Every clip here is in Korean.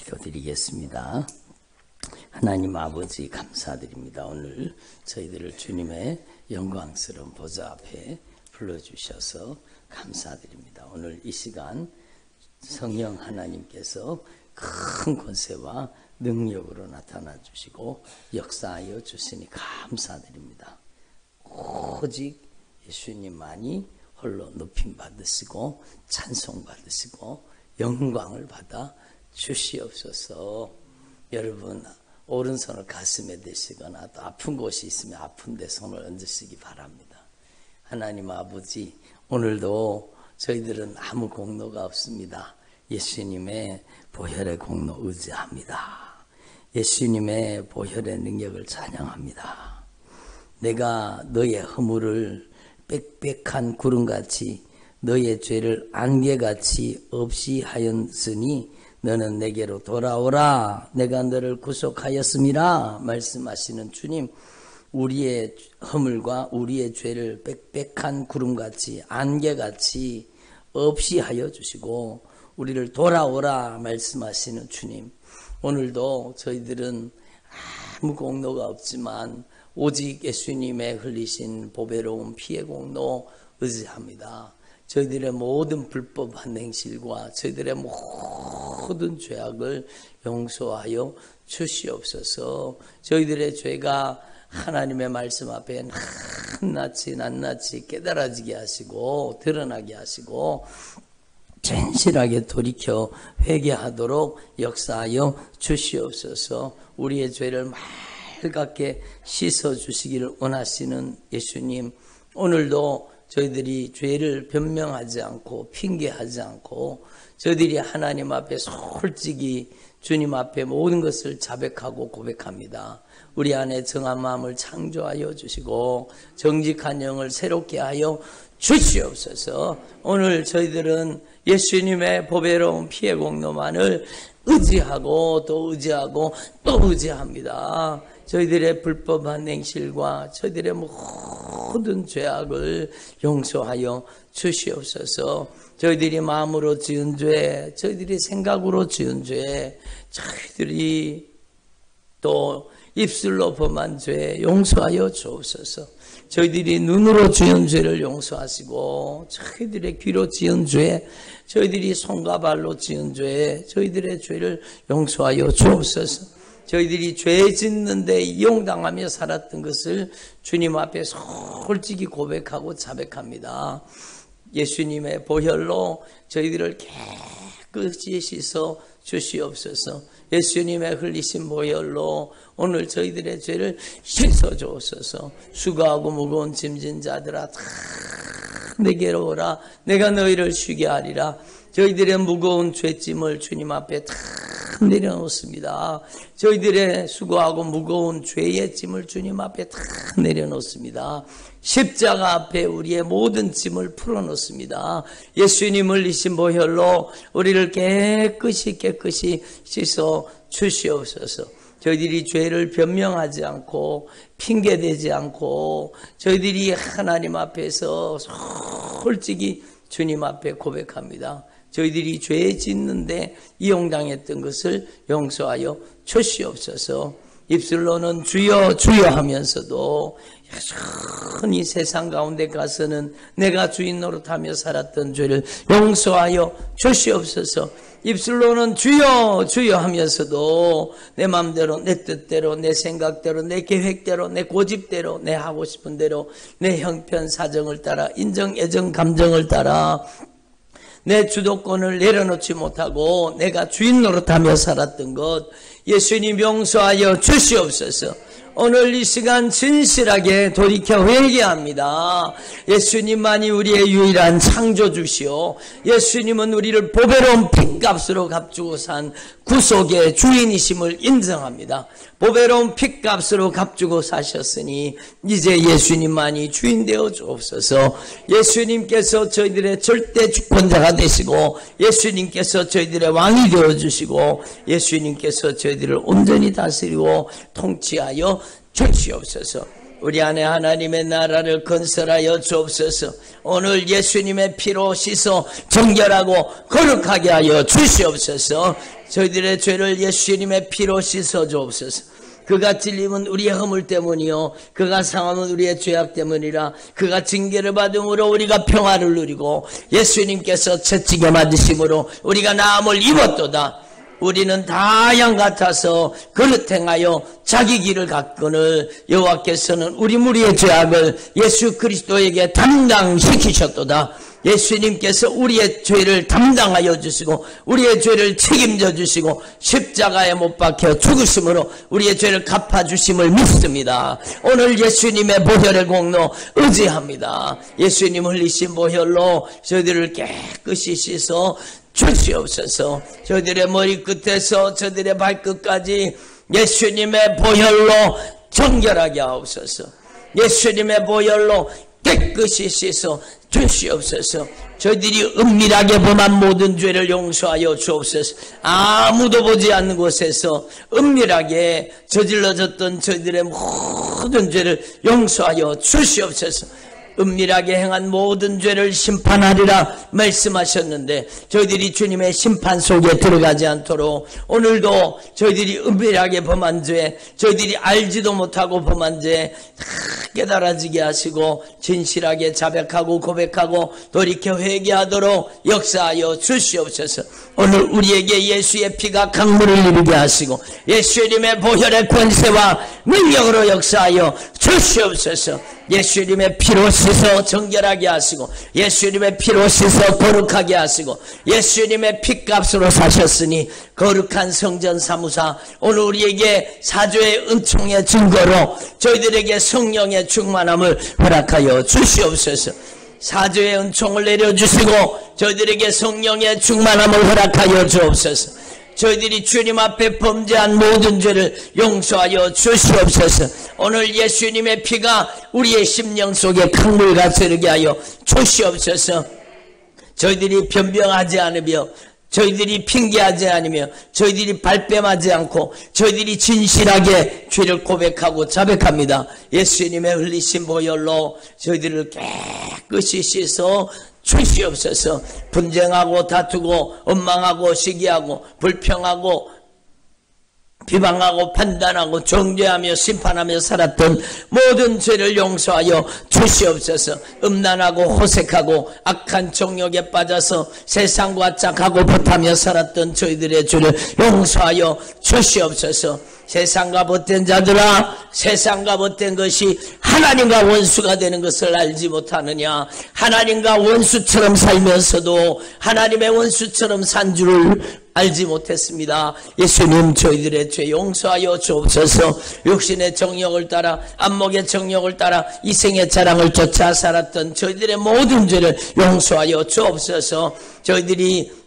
기도드리겠습니다. 하나님 아버지 감사드립니다. 오늘 저희들을 주님의 영광스러운 보좌 앞에 불러주셔서 감사드립니다. 오늘 이 시간 성령 하나님께서 큰 권세와 능력으로 나타나 주시고 역사하여 주시니 감사드립니다. 오직 예수님만이 홀로 높임 받으시고 찬송 받으시고 영광을 받아 주시옵소서. 여러분 오른손을 가슴에 대시거나 또 아픈 곳이 있으면 아픈 데 손을 얹으시기 바랍니다. 하나님 아버지, 오늘도 저희들은 아무 공로가 없습니다. 예수님의 보혈의 공로 의지합니다. 예수님의 보혈의 능력을 찬양합니다. 내가 너의 허물을 빽빽한 구름같이 너의 죄를 안개같이 없이 하였으니 너는 내게로 돌아오라. 내가 너를 구속하였음이라 말씀하시는 주님, 우리의 허물과 우리의 죄를 빽빽한 구름같이 안개같이 없이 하여 주시고 우리를 돌아오라 말씀하시는 주님, 오늘도 저희들은 아무 공로가 없지만 오직 예수님의 흘리신 보배로운 피의 공로 의지합니다. 저희들의 모든 불법한 행실과 저희들의 모든 죄악을 용서하여 주시옵소서. 저희들의 죄가 하나님의 말씀 앞에 낱낱이 깨달아지게 하시고 드러나게 하시고 진실하게 돌이켜 회개하도록 역사하여 주시옵소서. 우리의 죄를 맑게 씻어주시기를 원하시는 예수님, 오늘도 저희들이 죄를 변명하지 않고 핑계하지 않고 저희들이 하나님 앞에 솔직히 주님 앞에 모든 것을 자백하고 고백합니다. 우리 안에 정한 마음을 창조하여 주시고 정직한 영을 새롭게 하여 주시옵소서. 오늘 저희들은 예수님의 보배로운 피의 공로만을 의지하고 또 의지하고 또 의지합니다. 저희들의 불법한 행실과 저희들의 모든 죄악을 용서하여 주시옵소서. 저희들이 마음으로 지은 죄, 저희들이 생각으로 지은 죄, 저희들이 또 입술로 범한 죄 용서하여 주옵소서. 저희들이 눈으로 지은 죄를 용서하시고 저희들의 귀로 지은 죄, 저희들이 손과 발로 지은 죄, 저희들의 죄를 용서하여 주옵소서. 저희들이 죄 짓는데 이용당하며 살았던 것을 주님 앞에 솔직히 고백하고 자백합니다. 예수님의 보혈로 저희들을 깨끗이 씻어 주시옵소서. 예수님의 흘리신 보혈로 오늘 저희들의 죄를 씻어 주옵소서. 수고하고 무거운 짐진 자들아 다 내게로 오라. 내가 너희를 쉬게 하리라. 저희들의 무거운 죄짐을 주님 앞에 다 내려놓습니다. 저희들의 수고하고 무거운 죄의 짐을 주님 앞에 다 내려놓습니다. 십자가 앞에 우리의 모든 짐을 풀어놓습니다. 예수님 흘리신 보혈로 우리를 깨끗이 씻어 주시옵소서. 저희들이 죄를 변명하지 않고 핑계대지 않고 저희들이 하나님 앞에서 솔직히 주님 앞에 고백합니다. 저희들이 죄 짓는데 이용당했던 것을 용서하여 주시옵소서. 입술로는 주여 주여 하면서도 여전히 세상 가운데 가서는 내가 주인 노릇하며 살았던 죄를 용서하여 주시옵소서. 입술로는 주여 주여 하면서도 내 마음대로 내 뜻대로 내 생각대로 내 계획대로 내 고집대로 내 하고 싶은 대로 내 형편 사정을 따라 인정 애정 감정을 따라 내 주도권을 내려놓지 못하고 내가 주인 노릇하며 살았던 것 예수님 용서하여 주시옵소서. 오늘 이 시간 진실하게 돌이켜 회개합니다. 예수님만이 우리의 유일한 창조주시오. 예수님은 우리를 보배로운 핏값으로 값주고 산 구속의 주인이심을 인정합니다. 보배로운 핏값으로 값주고 사셨으니 이제 예수님만이 주인 되어 주옵소서. 예수님께서 저희들의 절대 주권자가 되시고 예수님께서 저희들의 왕이 되어 주시고 예수님께서 저희들을 온전히 다스리고 통치하여 주시옵소서. 우리 안에 하나님의 나라를 건설하여 주옵소서. 오늘 예수님의 피로 씻어 정결하고 거룩하게 하여 주시옵소서. 저희들의 죄를 예수님의 피로 씻어 주옵소서. 그가 찔림은 우리의 허물 때문이요 그가 상함은 우리의 죄악 때문이라. 그가 징계를 받음으로 우리가 평화를 누리고 예수님께서 채찍에 맞으심으로 우리가 나음을 입었도다. 우리는 다 양 같아서 그릇 행하여 자기 길을 갔거늘 여호와께서는 우리 무리의 죄악을 예수 그리스도에게 담당시키셨도다. 예수님께서 우리의 죄를 담당하여 주시고 우리의 죄를 책임져 주시고 십자가에 못 박혀 죽으심으로 우리의 죄를 갚아주심을 믿습니다. 오늘 예수님의 보혈의 공로 의지합니다. 예수님 흘리신 보혈로 저희들을 깨끗이 씻어 주시옵소서. 저희들의 머리끝에서 저희들의 발끝까지 예수님의 보혈로 정결하게 하옵소서. 예수님의 보혈로 깨끗이 씻어 주시옵소서. 저희들이 은밀하게 범한 모든 죄를 용서하여 주옵소서. 아무도 보지 않는 곳에서 은밀하게 저질러졌던 저희들의 모든 죄를 용서하여 주시옵소서. 은밀하게 행한 모든 죄를 심판하리라 말씀하셨는데 저희들이 주님의 심판 속에 들어가지 않도록 오늘도 저희들이 은밀하게 범한 죄, 저희들이 알지도 못하고 범한 죄 깨달아지게 하시고 진실하게 자백하고 고백하고 돌이켜 회개하도록 역사하여 주시옵소서. 오늘 우리에게 예수의 피가 강물을 이루게 하시고 예수님의 보혈의 권세와 능력으로 역사하여 주시옵소서. 예수님의 피로 씻어 정결하게 하시고 예수님의 피로 씻어 거룩하게 하시고 예수님의 피값으로 사셨으니 거룩한 성전 사무사 오늘 우리에게 사죄의 은총의 증거로 저희들에게 성령의 충만함을 허락하여 주시옵소서. 사죄의 은총을 내려주시고 저희들에게 성령의 충만함을 허락하여 주옵소서. 저희들이 주님 앞에 범죄한 모든 죄를 용서하여 주시옵소서. 오늘 예수님의 피가 우리의 심령 속에 강물같이 흐르게 하여 주시옵소서. 저희들이 변명하지 않으며 저희들이 핑계하지 않으며 저희들이 발뺌하지 않고 저희들이 진실하게 죄를 고백하고 자백합니다. 예수님의 흘리신 보혈로 저희들을 깨끗이 씻어 주시옵소서. 분쟁하고 다투고 원망하고 시기하고 불평하고 비방하고 판단하고 정죄하며 심판하며 살았던 모든 죄를 용서하여 주시옵소서. 음란하고 호색하고 악한 정욕에 빠져서 세상과 짝하고 붙하며 살았던 저희들의 죄를 용서하여 주시옵소서. 세상과 벗된 자들아, 세상과 벗된 것이 하나님과 원수가 되는 것을 알지 못하느냐. 하나님과 원수처럼 살면서도 하나님의 원수처럼 산 줄을 알지 못했습니다. 예수님 저희들의 죄 용서하여 주옵소서. 육신의 정욕을 따라 안목의 정욕을 따라 이생의 자랑을 쫓아 살았던 저희들의 모든 죄를 용서하여 주옵소서. 저희들이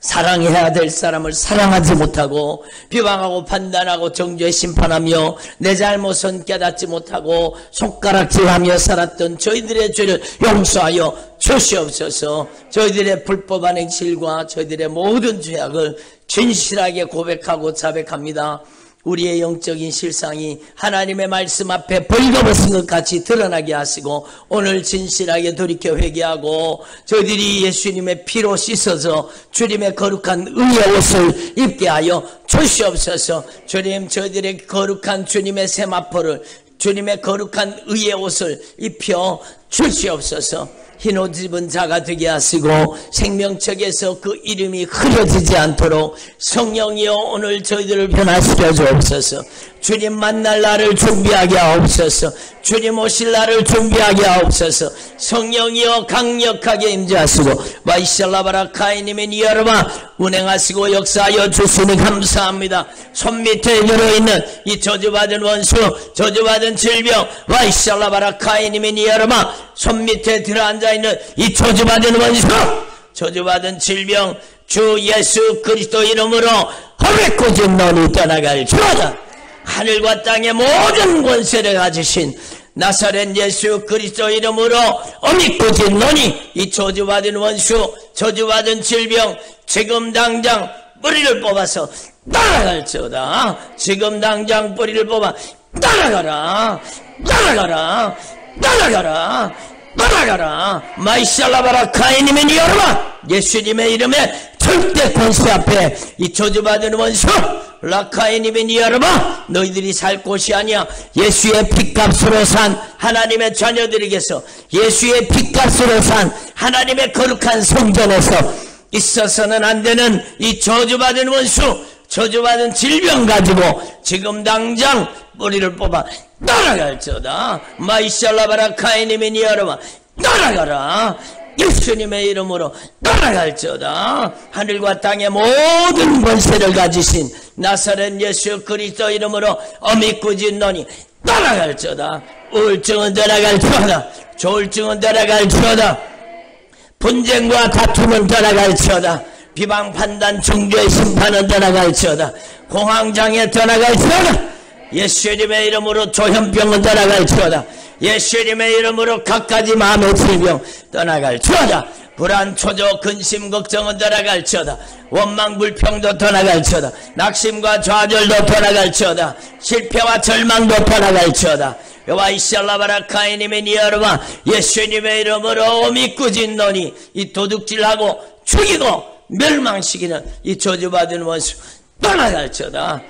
사랑해야 될 사람을 사랑하지 못하고 비방하고 판단하고 정죄 심판하며 내 잘못은 깨닫지 못하고 손가락질하며 살았던 저희들의 죄를 용서하여 주시옵소서. 저희들의 불법한 행실과 저희들의 모든 죄악을 진실하게 고백하고 자백합니다. 우리의 영적인 실상이 하나님의 말씀 앞에 벌거벗은 것 같이 드러나게 하시고 오늘 진실하게 돌이켜 회개하고 저희들이 예수님의 피로 씻어서 주님의 거룩한 의의 옷을 입게 하여 주시옵소서. 주님 저희들의 거룩한 주님의 세마포를 주님의 거룩한 의의 옷을 입혀 주시옵소서. 흰 옷 입은 자가 되게 하시고 생명책에서 그 이름이 흐려지지 않도록 성령이여 오늘 저희들을 변화시켜 주옵소서. 주님 만날 날을 준비하게 하옵소서. 주님 오실 날을 준비하게 하옵소서. 성령이여 강력하게 임재하시고 마이샬라바라카이님의 여러분 운행하시고 역사하여 주시니 감사합니다. 손 밑에 들어있는 이 저주받은 원수 저주받은 질병 마이샬라바라카이님의 여러분 손 밑에 들어앉아있는 이 저주받은 원수 저주받은 질병 주 예수 그리스도 이름으로 허백고진 너니 떠나갈 주하다. 하늘과 땅의 모든 권세를 가지신 나사렛 예수 그리스도 이름으로 어미꾸진 너니 이 저주받은 원수 저주받은 질병 지금 당장 뿌리를 뽑아서 따라갈지어다. 지금 당장 뿌리를 뽑아 따라가라 따라가라 따라가라 따라가라. 마이샬라바라 카이님의 여러분 예수님의 이름에 절대 권세 앞에 이 저주받은 원수 라카이니베니 여러분, 너희들이 살 곳이 아니야. 예수의 핏값으로 산 하나님의 자녀들에게서, 예수의 핏값으로 산 하나님의 거룩한 성전에서 있어서는 안 되는 이 저주받은 원수, 저주받은 질병 가지고 지금 당장 뿌리를 뽑아 떠나갈지어다. 마이샬라바라카이니메니 여러분, 떠나가라. 예수님의 이름으로 떠나갈지어다. 하늘과 땅의 모든 권세를 가지신 나사렛 예수 그리스도 이름으로 어미꾸진 너니 떠나갈지어다. 우울증은 떠나갈지어다. 조울증은 떠나갈지어다. 분쟁과 다툼은 떠나갈지어다. 비방 판단 종교의 심판은 떠나갈지어다. 공황장애 떠나갈지어다. 예수님의 이름으로 조현병은 떠나갈지어다. 예수님의 이름으로 갖가지 마음의 질병 떠나갈지어다. 불안, 초조, 근심, 걱정은 떠나갈지어다. 원망, 불평도 떠나갈지어다. 낙심과 좌절도 떠나갈지어다. 실패와 절망도 떠나갈지어다. 와이샬라바라카이니메니 여러분, 예수님의 이름으로 오미꾸진 너니 이 도둑질하고 죽이고 멸망시키는 이 저주받은 원수 떠나갈지어다.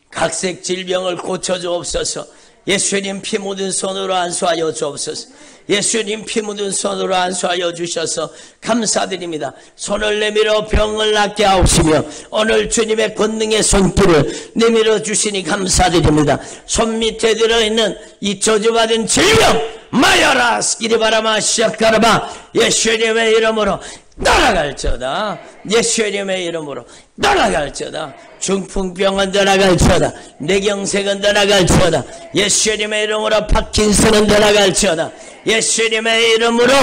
각색 질병을 고쳐주옵소서. 예수님 피 묻은 손으로 안수하여 주옵소서. 예수님 피 묻은 손으로 안수하여 주셔서 감사드립니다. 손을 내밀어 병을 낫게 하옵시며 오늘 주님의 권능의 손길을 내밀어 주시니 감사드립니다. 손 밑에 들어있는 이 저주받은 질병 마야라 스키리바라마 시작가라바 예수님의 이름으로 떠나갈지어다. 예수님의 이름으로 떠나갈지어다. 중풍병은 떠나갈지어다. 뇌경색은 떠나갈지어다. 예수님의 이름으로 파킨슨은 떠나갈지어다. 예수님의 이름으로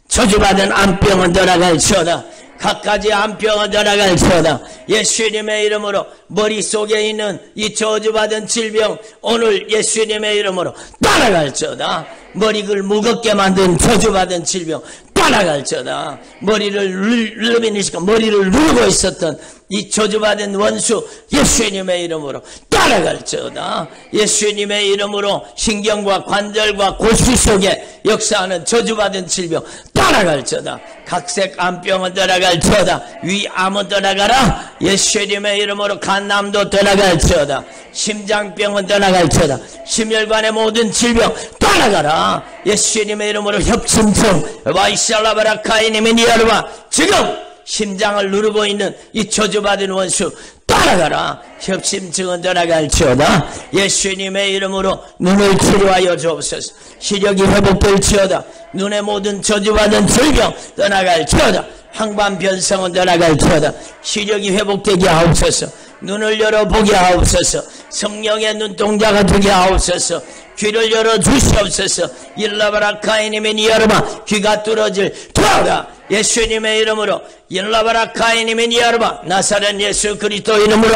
저주받은 암병은 떠나갈지어다. 갖가지 암병은 떠나갈지어다. 예수님의 이름으로 머릿속에 있는 이 저주받은 질병 오늘 예수님의 이름으로 떠나갈지어다. 머리를 무겁게 만든 저주받은 질병 떠나갈지어다. 머리를 누르고 있었던 이 저주받은 원수 예수님의 이름으로 떠나갈지어다. 예수님의 이름으로 신경과 관절과 골수 속에 역사하는 저주받은 질병 떠나갈지어다. 각색 암병은 떠나갈지어다. 위암은 떠나가라. 예수님의 이름으로 간암도 떠나갈지어다. 심장병은 떠나갈지어다. 심혈관의 모든 질병 떠나가라. 예수님의 이름으로 협심증 와이샬라바라카이니메니 여러분, 지금 심장을 누르고 있는 이 저주받은 원수 떠나가라. 협심증은 떠나갈지어다. 예수님의 이름으로 눈을 치료하여 주옵소서. 시력이 회복될지어다. 눈의 모든 저주받은 질병 떠나갈지어다. 황반변성은 떠나갈지어다. 시력이 회복되게 하옵소서. 눈을 열어보게 하옵소서. 성령의 눈동자가 되게 하옵소서. 귀를 열어주시옵소서. 일라바라카이니메니 여러분, 귀가 뚫어질 터라. 예수님의 이름으로 일라바라카이니메니 여러분, 나사렛 예수 그리스도 이름으로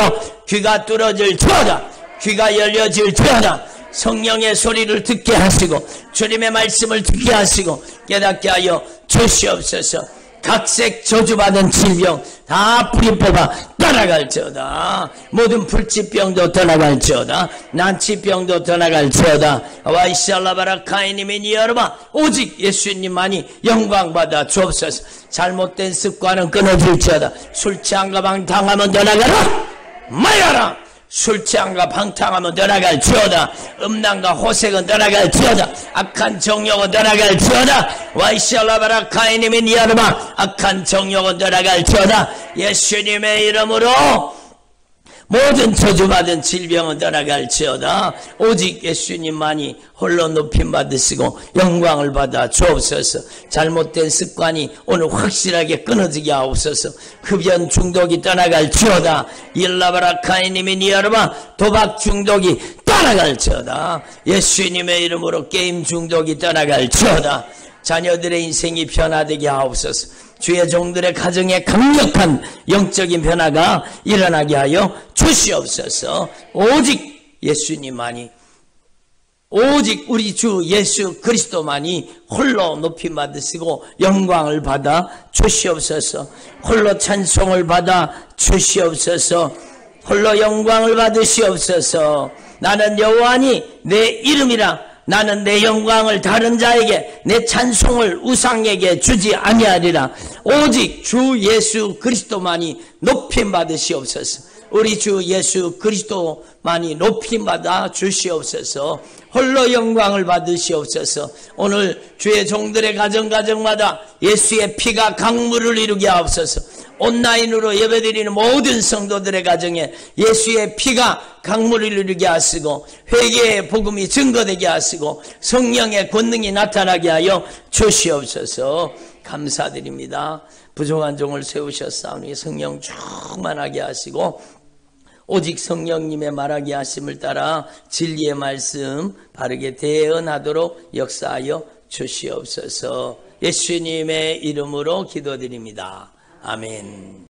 귀가 뚫어질 터라. 귀가 열려질 터라. 성령의 소리를 듣게 하시고 주님의 말씀을 듣게 하시고 깨닫게 하여 주시옵소서. 각색 저주받은 질병 다 뿌리 뽑아 떠나갈지어다. 모든 불치병도 떠나갈지어다. 난치병도 떠나갈지어다. 와이샬라바라카이니메니 여러분, 오직 예수님만이 영광받아 주옵소서. 잘못된 습관은 끊어질지어다. 술 취함과 방탕하면 떠나가라. 마야라. 술 취함과 방탕하면 떠나갈지어다. 음란과 호색은 떠나갈지어다. 악한 정욕은 떠나갈지어다. 와이샬라바라카이니메니 여러분, 악한 정욕은 떠나갈지어다. 예수님의 이름으로 모든 저주받은 질병은 떠나갈지어다. 오직 예수님만이 홀로 높임받으시고 영광을 받아 주옵소서. 잘못된 습관이 오늘 확실하게 끊어지게 하옵소서. 흡연 중독이 떠나갈지어다. 일라바라카이니메니 여러분, 도박 중독이 떠나갈지어다. 예수님의 이름으로 게임 중독이 떠나갈지어다. 자녀들의 인생이 변화되게 하옵소서. 주의 종들의 가정에 강력한 영적인 변화가 일어나게 하여 주시옵소서. 오직 예수님만이, 오직 우리 주 예수 그리스도만이 홀로 높임 받으시고 영광을 받아 주시옵소서. 홀로 찬송을 받아 주시옵소서. 홀로 영광을 받으시옵소서. 나는 여호와니 내 이름이라 나는 내 영광을 다른 자에게 내 찬송을 우상에게 주지 아니하리라. 오직 주 예수 그리스도만이 높임 받으시옵소서. 우리 주 예수 그리스도만이 높임 받아 주시옵소서. 홀로 영광을 받으시옵소서. 오늘 주의 종들의 가정마다 예수의 피가 강물을 이루게 하옵소서. 온라인으로 예배드리는 모든 성도들의 가정에 예수의 피가 강물을 이루게 하시고 회개의 복음이 증거되게 하시고 성령의 권능이 나타나게 하여 주시옵소서. 감사드립니다. 부족한 종을 세우셨사오니 성령 충만하게 하시고 오직 성령님의 말하게 하심을 따라 진리의 말씀 바르게 대언하도록 역사하여 주시옵소서. 예수님의 이름으로 기도드립니다. 아멘.